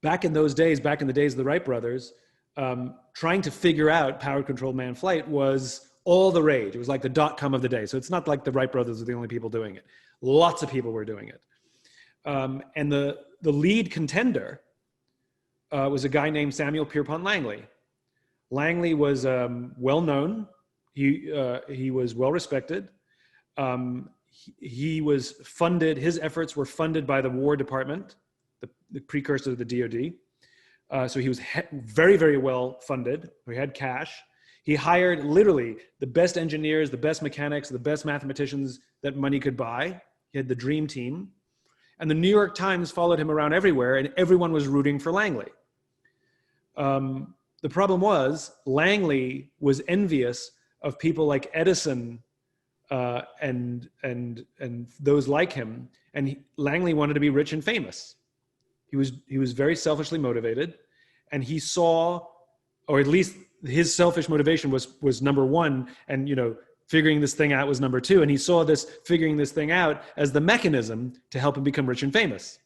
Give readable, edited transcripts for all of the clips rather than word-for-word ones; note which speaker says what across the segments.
Speaker 1: back in those days, back in the days of the Wright brothers, trying to figure out power-controlled manned flight was all the rage. It was like the dot-com of the day. So it's not like the Wright brothers are the only people doing it. Lots of people were doing it. And the lead contender was a guy named Samuel Pierpont Langley. Langley was well-known. He was well-respected. He was funded, his efforts were funded by the War Department, the precursor to the DOD. So he was very, very well funded. He had cash. He hired literally the best engineers, the best mechanics, the best mathematicians that money could buy. He had the dream team. And the New York Times followed him around everywhere, and everyone was rooting for Langley. The problem was Langley was envious of people like Edison and those like him, and Langley wanted to be rich and famous. He was very selfishly motivated, and he saw, or at least his selfish motivation was number one, and figuring this thing out was number two, and he saw this figuring this thing out as the mechanism to help him become rich and famous.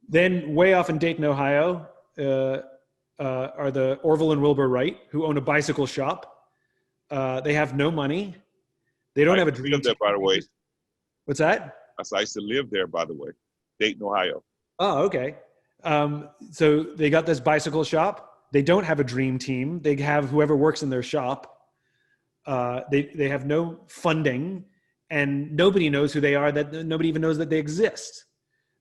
Speaker 1: Then way off in Dayton, Ohio, are the Orville and Wilbur Wright, who own a bicycle shop. They have no money. They don't have a dream.
Speaker 2: I lived there, by the way.
Speaker 1: What's that?
Speaker 2: I used to live there, by the way, Dayton, Ohio.
Speaker 1: Oh, okay. So they got this bicycle shop. They don't have a dream team. They have whoever works in their shop. They have no funding, and nobody knows who they are. That nobody even knows that they exist.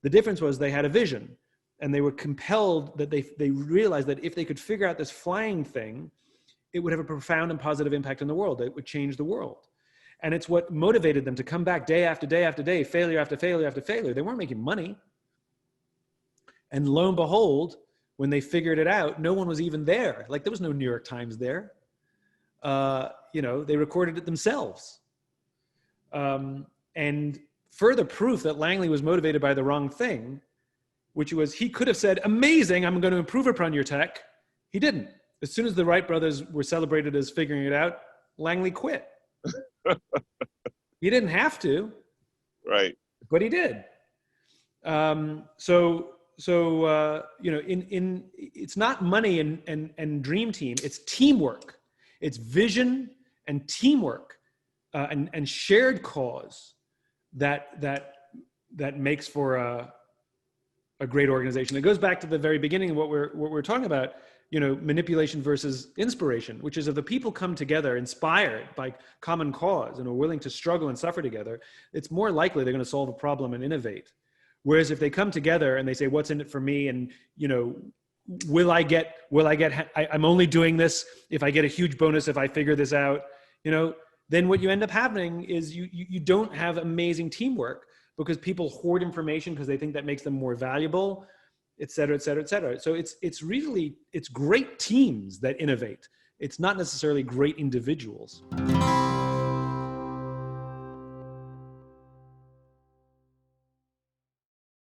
Speaker 1: The difference was they had a vision, and they were compelled that they realized that if they could figure out this flying thing, it would have a profound and positive impact on the world. It would change the world. And it's what motivated them to come back day after day after day, failure after failure after failure. They weren't making money. And lo and behold, when they figured it out, no one was even there. Like, there was no New York Times there. They recorded it themselves. And further proof that Langley was motivated by the wrong thing, which was he could have said, amazing, I'm going to improve upon your tech. He didn't. As soon as the Wright brothers were celebrated as figuring it out, Langley quit. He didn't have to.
Speaker 2: Right.
Speaker 1: But he did. It's not money and dream team, it's teamwork. It's vision and teamwork and shared cause that makes for a great organization. It goes back to the very beginning of what we're talking about, manipulation versus inspiration, which is if the people come together inspired by common cause and are willing to struggle and suffer together, it's more likely they're going to solve a problem and innovate. Whereas if they come together and they say, what's in it for me? And, I'm only doing this if I get a huge bonus, if I figure this out, then what you end up happening is you don't have amazing teamwork because people hoard information because they think that makes them more valuable, et cetera, et cetera, et cetera. So it's great teams that innovate. It's not necessarily great individuals.